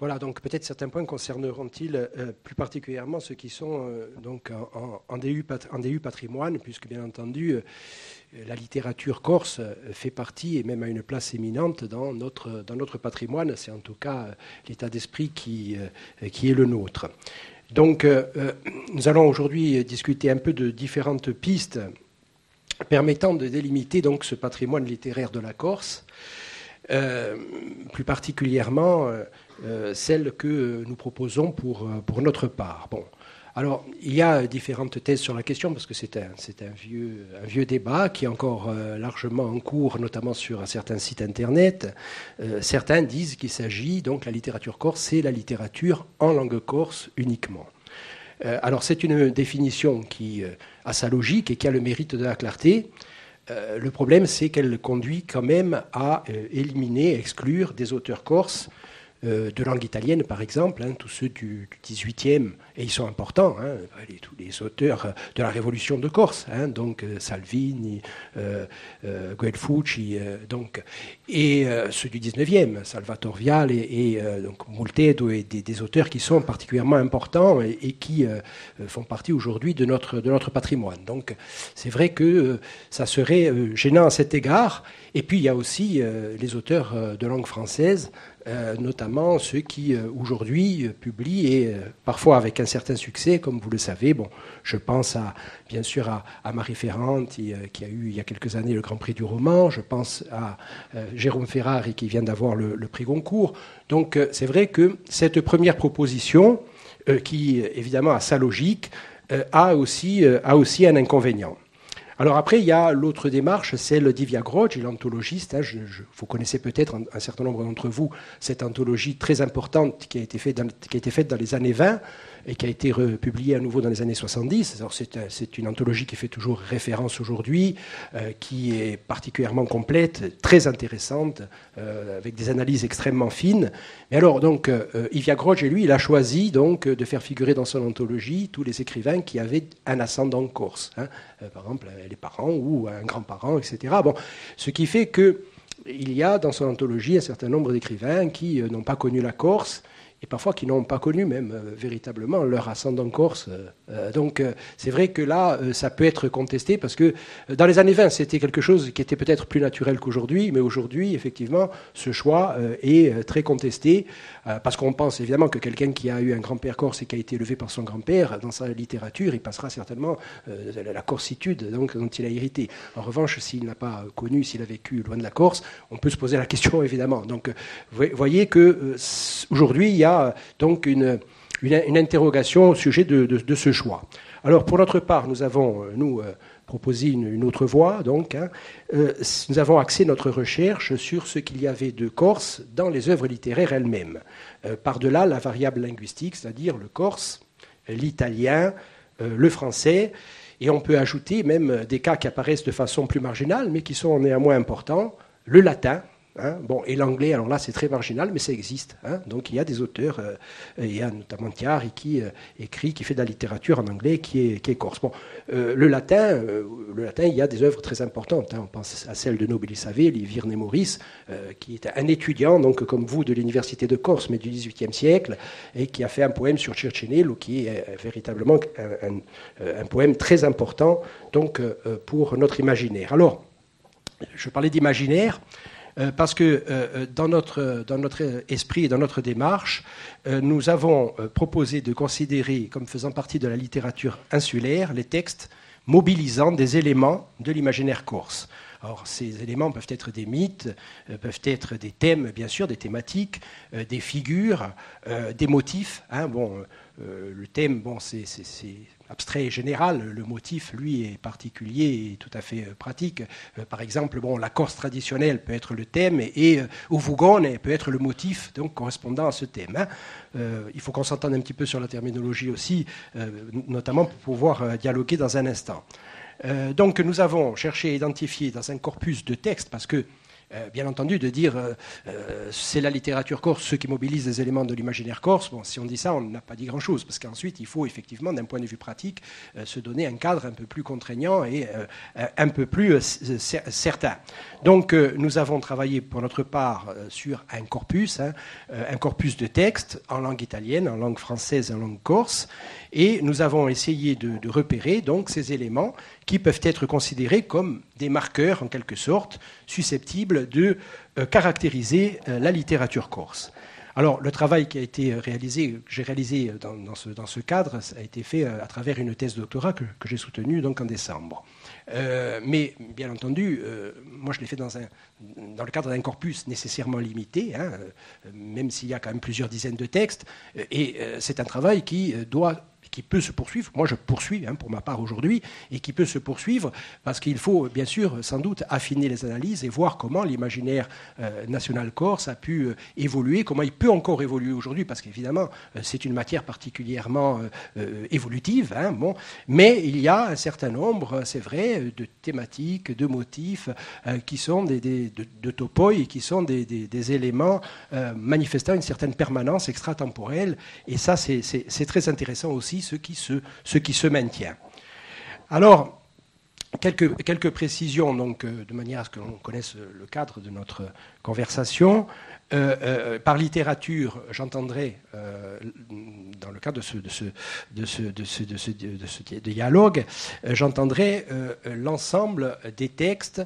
Voilà, donc peut-être certains points concerneront-ils plus particulièrement ceux qui sont donc en DU patrimoine, puisque bien entendu la littérature corse fait partie et même a une place éminente dans notre patrimoine. C'est en tout cas l'état d'esprit qui est le nôtre. Donc nous allons aujourd'hui discuter un peu de différentes pistes permettant de délimiter donc ce patrimoine littéraire de la Corse, plus particulièrement celle que nous proposons pour notre part. Bon. Alors, il y a différentes thèses sur la question, parce que c'est un vieux débat qui est encore largement en cours, notamment sur certains sites Internet. Certains disent qu'il s'agit, donc la littérature corse, c'est la littérature en langue corse uniquement. Alors, c'est une définition qui a sa logique et qui a le mérite de la clarté. Le problème, c'est qu'elle conduit quand même à éliminer, exclure des auteurs corses de langue italienne, par exemple, tous ceux du XVIIIe, et ils sont importants, tous les auteurs de la Révolution de Corse, donc Salvini, Guelfucci, et ceux du XIXe, Salvatore Viale et donc Moltedo, et des auteurs qui sont particulièrement importants et qui font partie aujourd'hui de notre patrimoine. Donc c'est vrai que ça serait gênant à cet égard. Et puis il y a aussi les auteurs de langue française, notamment ceux qui aujourd'hui publient, et parfois avec un certain succès, comme vous le savez. Bon, je pense bien sûr à Marie Ferrand, qui a eu il y a quelques années le Grand Prix du roman. Je pense à Jérôme Ferrari, qui vient d'avoir le prix Goncourt. Donc c'est vrai que cette première proposition, qui évidemment a sa logique, a aussi un inconvénient. Alors après, il y a l'autre démarche, celle d'Ivia Groggi, l'anthologiste. Vous connaissez peut-être, un certain nombre d'entre vous, cette anthologie très importante qui a été faite dans les années 20 et qui a été republiée à nouveau dans les années 70. Alors c'est une anthologie qui fait toujours référence aujourd'hui, qui est particulièrement complète, très intéressante, avec des analyses extrêmement fines. Mais alors, donc, Ivia Groggi, lui, il a choisi donc de faire figurer dans son anthologie tous les écrivains qui avaient un ascendant corse. Par exemple, les parents ou un grand-parent, etc. Bon, ce qui fait qu'il y a dans son anthologie un certain nombre d'écrivains qui n'ont pas connu la Corse, et parfois qui n'ont pas connu même véritablement leur ascendant corse. Donc c'est vrai que là, ça peut être contesté, parce que dans les années 20, c'était quelque chose qui était peut-être plus naturel qu'aujourd'hui, mais aujourd'hui, effectivement, ce choix est très contesté, parce qu'on pense évidemment que quelqu'un qui a eu un grand-père corse et qui a été élevé par son grand-père, dans sa littérature, il passera certainement la corsitude donc, dont il a hérité. En revanche, s'il n'a pas connu, s'il a vécu loin de la Corse, on peut se poser la question, évidemment. Donc vous voyez qu'aujourd'hui, il y a donc une interrogation au sujet de ce choix. Alors, pour notre part, nous avons, proposé une autre voie. Donc, nous avons axé notre recherche sur ce qu'il y avait de corse dans les œuvres littéraires elles-mêmes. Par-delà la variable linguistique, c'est-à-dire le corse, l'italien, le français, et on peut ajouter même des cas qui apparaissent de façon plus marginale, mais qui sont néanmoins importants, le latin. Et l'anglais, alors là, c'est très marginal, mais ça existe. Donc, il y a des auteurs, il y a notamment Thiari qui fait de la littérature en anglais, qui est corse. Bon, le latin, il y a des œuvres très importantes. On pense à celle de Nobili Savelli, Virne Maurice, qui est un étudiant, donc comme vous, de l'université de Corse, mais du XVIIIe siècle, et qui a fait un poème sur Circenello, qui est véritablement un poème très important, donc pour notre imaginaire. Alors, je parlais d'imaginaire. Parce que dans notre esprit et dans notre démarche, nous avons proposé de considérer comme faisant partie de la littérature insulaire les textes mobilisant des éléments de l'imaginaire corse. Alors, ces éléments peuvent être des mythes, peuvent être des thèmes, bien sûr, des thématiques, des figures, des motifs. Le thème, c'est abstrait et général. Le motif, lui, est particulier et tout à fait pratique. Par exemple, la Corse traditionnelle peut être le thème et Uvugone peut être le motif donc, correspondant à ce thème. Il faut qu'on s'entende un petit peu sur la terminologie aussi, notamment pour pouvoir dialoguer dans un instant. Donc nous avons cherché à identifier dans un corpus de textes, parce que Bien entendu, de dire c'est la littérature corse, ceux qui mobilisent les éléments de l'imaginaire corse, bon, si on dit ça, on n'a pas dit grand-chose, parce qu'ensuite, il faut effectivement, d'un point de vue pratique, se donner un cadre un peu plus contraignant et un peu plus certain. Donc, nous avons travaillé pour notre part sur un corpus de textes en langue italienne, en langue française et en langue corse, et nous avons essayé de repérer donc ces éléments qui peuvent être considérés comme des marqueurs, en quelque sorte, susceptibles de caractériser la littérature corse. Alors, le travail qui a été réalisé, que j'ai réalisé dans ce cadre, a été fait à travers une thèse de doctorat que j'ai soutenue donc en décembre. Mais, bien entendu, moi, je l'ai fait dans le cadre d'un corpus nécessairement limité, même s'il y a quand même plusieurs dizaines de textes, et c'est un travail qui peut se poursuivre. Moi, je poursuis pour ma part aujourd'hui, et qui peut se poursuivre parce qu'il faut, bien sûr, sans doute, affiner les analyses et voir comment l'imaginaire national corse a pu évoluer, comment il peut encore évoluer aujourd'hui, parce qu'évidemment, c'est une matière particulièrement évolutive. Mais il y a un certain nombre, c'est vrai, de thématiques, de motifs qui sont de topoi, et qui sont des éléments manifestant une certaine permanence extratemporelle. Et ça, c'est très intéressant aussi, ce qui se maintient. Alors, quelques précisions, donc, de manière à ce que l'on connaisse le cadre de notre conversation. Par littérature, j'entendrai, dans le cadre de ce dialogue, j'entendrai l'ensemble des textes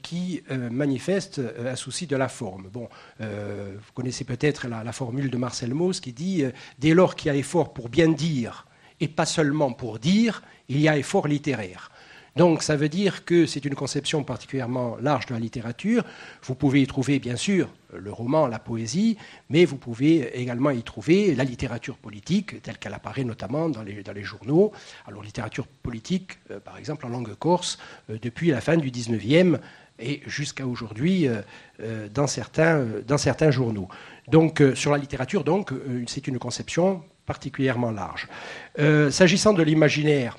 qui manifestent un souci de la forme. Bon, vous connaissez peut-être la formule de Marcel Mauss qui dit « Dès lors qu'il y a effort pour bien dire, et pas seulement pour dire, il y a effort littéraire ». Donc ça veut dire que c'est une conception particulièrement large de la littérature. Vous pouvez y trouver, bien sûr, le roman, la poésie, mais vous pouvez également y trouver la littérature politique, telle qu'elle apparaît notamment dans les journaux. Alors littérature politique, par exemple en langue corse, depuis la fin du 19e et jusqu'à aujourd'hui dans certains journaux. Donc sur la littérature, c'est une conception particulièrement large. S'agissant de l'imaginaire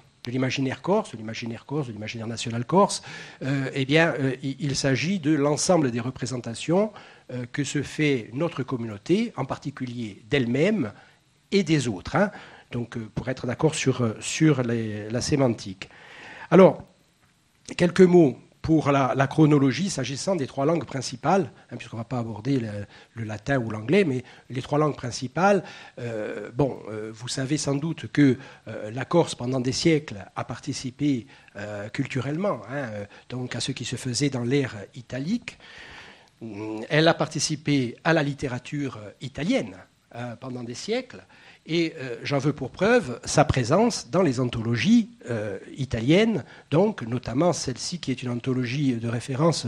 corse, de l'imaginaire national corse, il s'agit de l'ensemble des représentations que se fait notre communauté, en particulier d'elle-même et des autres. Donc, pour être d'accord sur la sémantique. Alors, quelques mots pour la chronologie, s'agissant des trois langues principales, puisqu'on ne va pas aborder le latin ou l'anglais, mais les trois langues principales, vous savez sans doute que la Corse, pendant des siècles, a participé culturellement donc à ce qui se faisait dans l'ère italique. Elle a participé à la littérature italienne pendant des siècles, et j'en veux pour preuve sa présence dans les anthologies italiennes, donc notamment celle-ci qui est une anthologie de référence,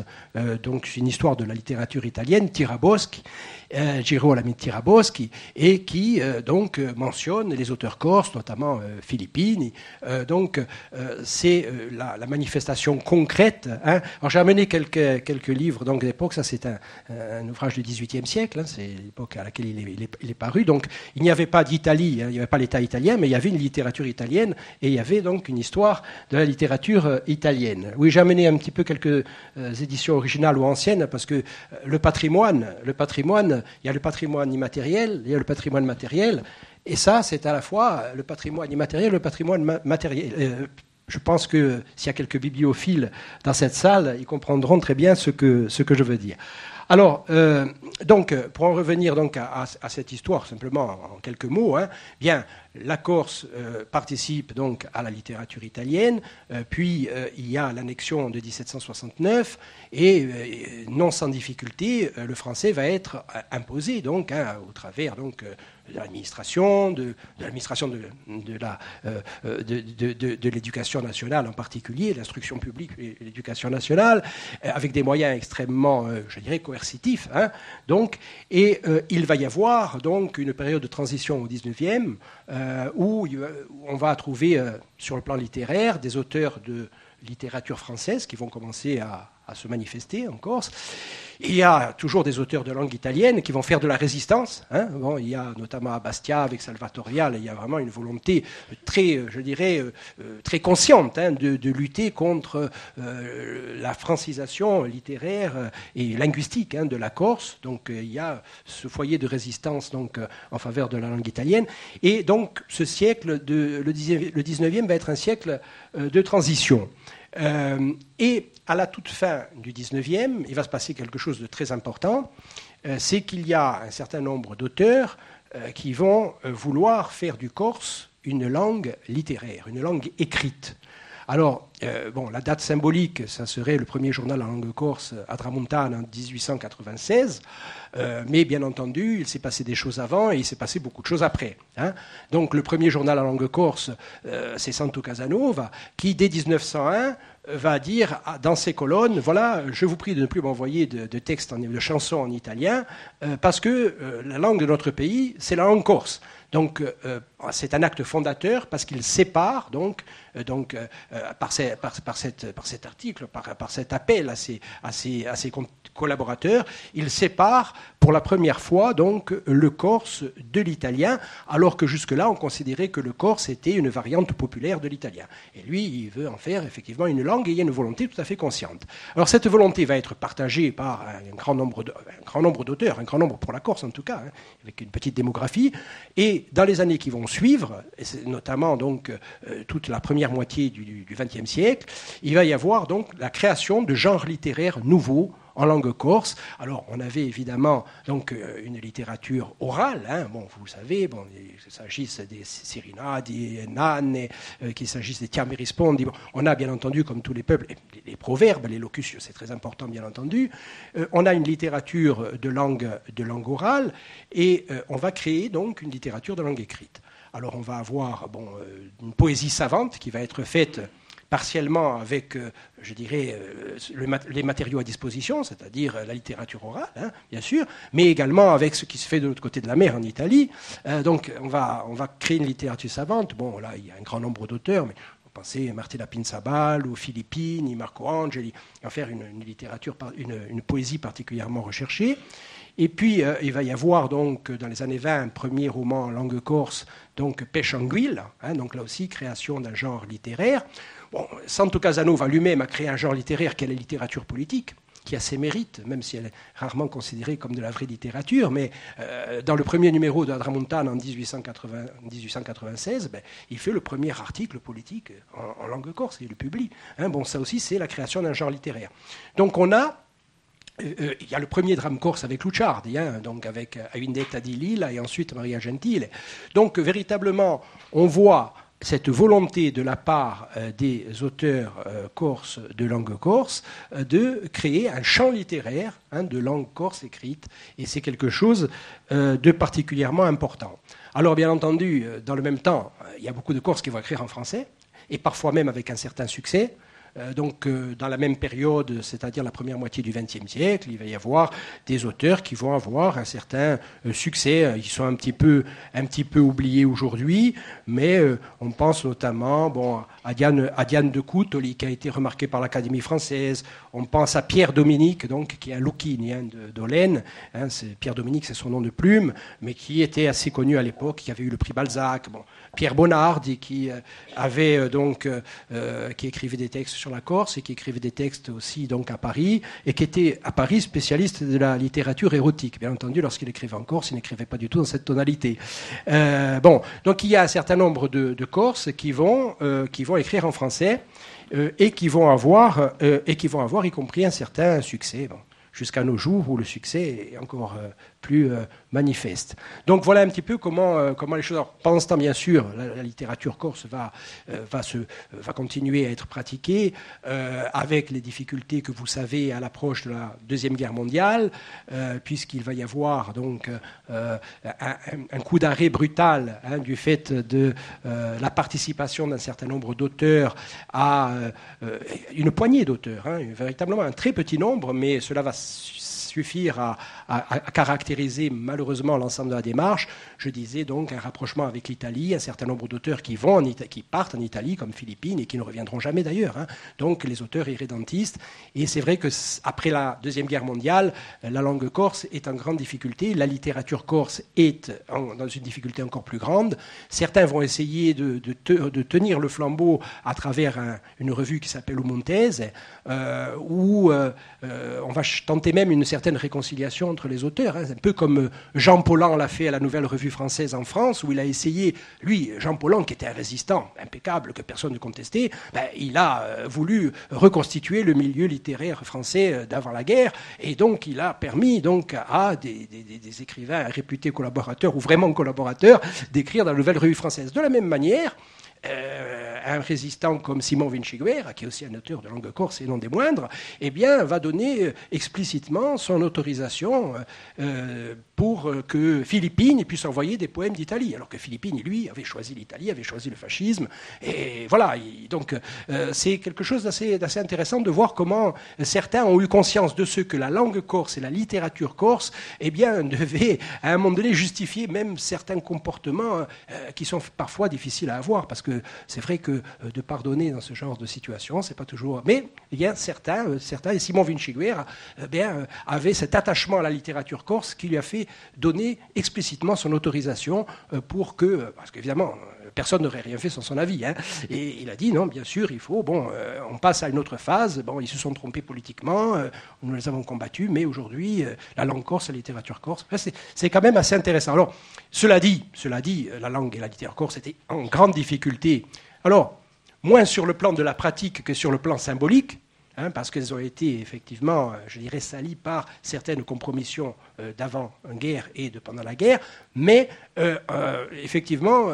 donc une histoire de la littérature italienne, Tiraboschi, Girolamo Tiraboschi, et qui donc mentionne les auteurs corses, notamment Filippini. C'est la manifestation concrète. Alors j'ai amené quelques livres donc d'époque. Ça c'est un ouvrage du XVIIIe siècle. C'est l'époque à laquelle il est paru. Donc il n'y avait pas d'Italie, il n'y avait pas l'État italien, mais il y avait une littérature italienne et il y avait donc une histoire de la littérature italienne. Oui, j'ai amené un petit peu quelques éditions originales ou anciennes parce que le patrimoine, il y a le patrimoine immatériel, il y a le patrimoine matériel, et ça, c'est à la fois le patrimoine immatériel et le patrimoine matériel. Je pense que s'il y a quelques bibliophiles dans cette salle, ils comprendront très bien ce que je veux dire. Alors, pour en revenir donc à cette histoire, simplement en quelques mots, bien, la Corse participe donc à la littérature italienne, puis il y a l'annexion de 1769, et non sans difficulté, le français va être imposé donc au travers donc de l'administration, de l'éducation nationale en particulier, l'instruction publique et l'éducation nationale, avec des moyens extrêmement, je dirais, coercitifs. Et il va y avoir donc une période de transition au 19e où on va trouver sur le plan littéraire des auteurs de littérature française qui vont commencer à à se manifester en Corse. Il y a toujours des auteurs de langue italienne qui vont faire de la résistance. Bon, il y a notamment à Bastia avec Salvatore Viale, il y a vraiment une volonté très, je dirais, très consciente de lutter contre la francisation littéraire et linguistique de la Corse. Donc il y a ce foyer de résistance donc, en faveur de la langue italienne. Et donc ce siècle, le 19e, va être un siècle de transition. Et à la toute fin du 19e, il va se passer quelque chose de très important, c'est qu'il y a un certain nombre d'auteurs qui vont vouloir faire du corse une langue littéraire, une langue écrite. Alors, la date symbolique, ça serait le premier journal en langue corse à Tramontane en 1896, mais bien entendu, il s'est passé des choses avant et il s'est passé beaucoup de choses après. Donc, le premier journal en langue corse, c'est Santo Casanova, qui, dès 1901, va dire dans ses colonnes, voilà, je vous prie de ne plus m'envoyer de textes, de chansons en italien, parce que la langue de notre pays, c'est la langue corse. Donc, c'est un acte fondateur parce qu'il sépare, par cet article, par cet appel à ses collaborateurs, il sépare pour la première fois donc, le corse de l'italien, alors que jusque-là, on considérait que le corse était une variante populaire de l'italien. Et lui, il veut en faire effectivement une langue et il y a une volonté tout à fait consciente. Alors, cette volonté va être partagée par un grand nombre d'auteurs, un grand nombre pour la Corse en tout cas, avec une petite démographie, et dans les années qui vont suivre, et c'est notamment donc toute la première moitié du XXe siècle, il va y avoir donc la création de genres littéraires nouveaux en langue corse. Alors, on avait évidemment donc une littérature orale. Vous savez, qu'il s'agisse des Sirina, des Nanne, qu'il s'agisse des Tiam Rispondi. On a bien entendu, comme tous les peuples, les proverbes, les locutions, c'est très important, bien entendu. On a une littérature de langue orale et on va créer donc une littérature de langue écrite. Alors, on va avoir une poésie savante qui va être faite partiellement avec, je dirais, les matériaux à disposition, c'est-à-dire la littérature orale, bien sûr, mais également avec ce qui se fait de l'autre côté de la mer, en Italie. Donc, on va créer une littérature savante. Bon, là, il y a un grand nombre d'auteurs, mais vous pensez à Martina Pinzabal, ou Filippini, Marco Angeli, en faire une littérature, une poésie particulièrement recherchée. Et puis, il va y avoir, donc, dans les années 20, un premier roman en langue corse, donc Pêche Anguille, donc là aussi, création d'un genre littéraire. Santo Casanova lui-même a créé un genre littéraire qui est la littérature politique, qui a ses mérites, même si elle est rarement considérée comme de la vraie littérature. Mais dans le premier numéro de Tramontane en 1896, il fait le premier article politique en langue corse, et il le publie. Ça aussi, c'est la création d'un genre littéraire. Donc on a... il y a le premier drame corse avec Luciardi, donc avec Aindetta di Lilla et ensuite Maria Gentile. Donc véritablement, on voit cette volonté de la part des auteurs corses de langue corse de créer un champ littéraire de langue corse écrite, et c'est quelque chose de particulièrement important. Alors bien entendu, dans le même temps, il y a beaucoup de Corses qui vont écrire en français, et parfois même avec un certain succès. Donc, dans la même période, c'est-à-dire la première moitié du XXe siècle, il va y avoir des auteurs qui vont avoir un certain succès. Ils sont un petit peu oubliés aujourd'hui, mais on pense notamment à Diane de Coutoli, qui a été remarquée par l'Académie française. On pense à Pierre Dominique, donc, qui est un Lucchini d'Olène. Pierre Dominique, c'est son nom de plume, mais qui était assez connu à l'époque, qui avait eu le prix Balzac. Pierre Bonnardi, qui écrivait des textes sur la Corse et qui écrivait des textes aussi donc à Paris, et qui était à Paris spécialiste de la littérature érotique. Bien entendu, lorsqu'il écrivait en Corse, il n'écrivait pas du tout dans cette tonalité. Donc il y a un certain nombre de Corses qui vont écrire en français et qui vont avoir y compris un certain succès. Jusqu'à nos jours où le succès est encore plus manifeste. Donc voilà un petit peu comment les choses... Alors, pendant ce temps, bien sûr, la littérature corse va continuer à être pratiquée avec les difficultés que vous savez à l'approche de la Deuxième Guerre mondiale, puisqu'il va y avoir donc un coup d'arrêt brutal du fait de la participation d'un certain nombre d'auteurs à une poignée d'auteurs, véritablement un très petit nombre, mais cela va suffire à caractériser malheureusement l'ensemble de la démarche. Je disais donc un rapprochement avec l'Italie, un certain nombre d'auteurs qui partent en Italie, comme Philippine, et qui ne reviendront jamais d'ailleurs. Hein. Donc les auteurs irrédentistes. Et c'est vrai qu'après la Deuxième Guerre mondiale, la langue corse est en grande difficulté. La littérature corse est dans une difficulté encore plus grande. Certains vont essayer de tenir le flambeau à travers une revue qui s'appelle O Montese, où on va tenter même une certaine réconciliation entre les auteurs. Hein. C'est un peu comme Jean Paulhan l'a fait à la Nouvelle Revue Française en France, où il a essayé, lui, Jean Paulhan, qui était un résistant impeccable, que personne ne contestait, il a voulu reconstituer le milieu littéraire français d'avant la guerre, et donc il a permis donc, à des écrivains réputés collaborateurs, ou vraiment collaborateurs, d'écrire dans la Nouvelle Revue Française. De la même manière, un résistant comme Simon Vinciguerra, qui est aussi un auteur de langue corse et non des moindres, eh bien, va donner explicitement son autorisation pour que Philippine puisse envoyer des poèmes d'Italie, alors que Philippine, lui, avait choisi l'Italie, avait choisi le fascisme. Et voilà, donc c'est quelque chose d'assez intéressant de voir comment certains ont eu conscience de ce que la langue corse et la littérature corse, eh bien, devaient à un moment donné justifier même certains comportements qui sont parfois difficiles à avoir, parce que c'est vrai que de pardonner dans ce genre de situation, c'est pas toujours. Mais il y a certains, et Simon Vinciguerra avait cet attachement à la littérature corse qui lui a fait donner explicitement son autorisation pour que, parce qu'évidemment, personne n'aurait rien fait sans son avis. Hein, et il a dit non, bien sûr, il faut. Bon, on passe à une autre phase. Bon, ils se sont trompés politiquement, nous les avons combattus, mais aujourd'hui, la langue corse, la littérature corse, c'est quand même assez intéressant. Alors, cela dit, la langue et la littérature corse étaient en grande difficulté. Alors, moins sur le plan de la pratique que sur le plan symbolique, hein, parce qu'elles ont été effectivement, je dirais, salies par certaines compromissions d'avant-guerre et de pendant la guerre, mais effectivement,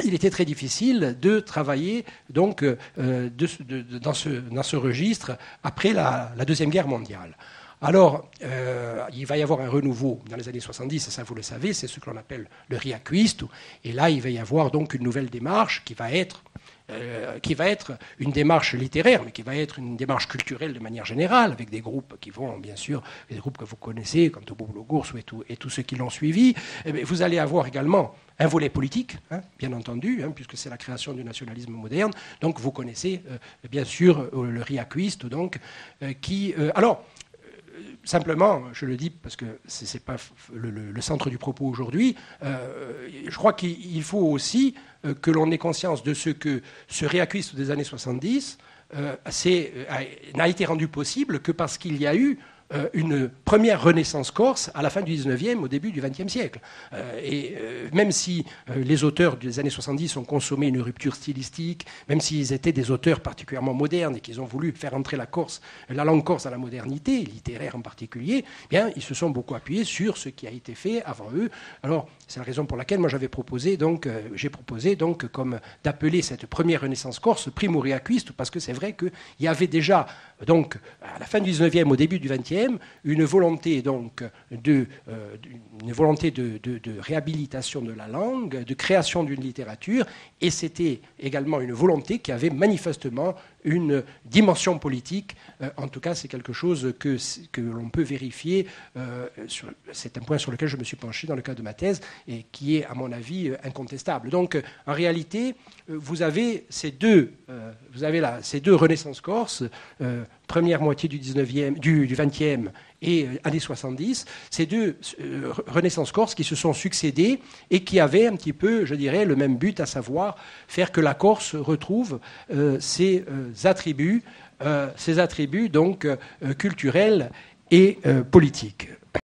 il était très difficile de travailler donc, dans ce registre après la Deuxième Guerre mondiale. Alors, il va y avoir un renouveau dans les années 70, ça vous le savez, c'est ce que l'on appelle le riacquisto, et là il va y avoir donc une nouvelle démarche qui va être une démarche littéraire, mais qui va être une démarche culturelle de manière générale, avec des groupes qui vont, bien sûr, des groupes que vous connaissez, comme Tobo Gourso et tous ceux qui l'ont suivi. Vous allez avoir également un volet politique, hein, bien entendu, hein, puisque c'est la création du nationalisme moderne. Donc vous connaissez, bien sûr, le riacquisto, donc, qui... alors, simplement, je le dis parce que ce n'est pas le centre du propos aujourd'hui, je crois qu'il faut aussi que l'on ait conscience de ce que ce riacquisto des années 70 n'a été rendu possible que parce qu'il y a eu une première renaissance corse à la fin du 19e, au début du 20e siècle. Même si les auteurs des années 70 ont consommé une rupture stylistique, même s'ils étaient des auteurs particulièrement modernes et qu'ils ont voulu faire entrer la langue corse dans la modernité, littéraire en particulier, eh bien, ils se sont beaucoup appuyés sur ce qui a été fait avant eux. Alors, c'est la raison pour laquelle moi j'ai proposé comme d'appeler cette première renaissance corse Primo Riacquisto, parce que c'est vrai qu'il y avait déjà, donc, à la fin du 19e, au début du 20e, une volonté donc de réhabilitation de la langue, de création d'une littérature, et c'était également une volonté qui avait manifestement une dimension politique. En tout cas, c'est quelque chose que l'on peut vérifier. C'est un point sur lequel je me suis penché dans le cadre de ma thèse et qui est, à mon avis, incontestable. Donc, en réalité, vous avez ces deux renaissances corses, première moitié du 20e et années 70, ces deux renaissances corses qui se sont succédées et qui avaient un petit peu, je dirais, le même but, à savoir faire que la Corse retrouve ses attributs donc culturels et politiques.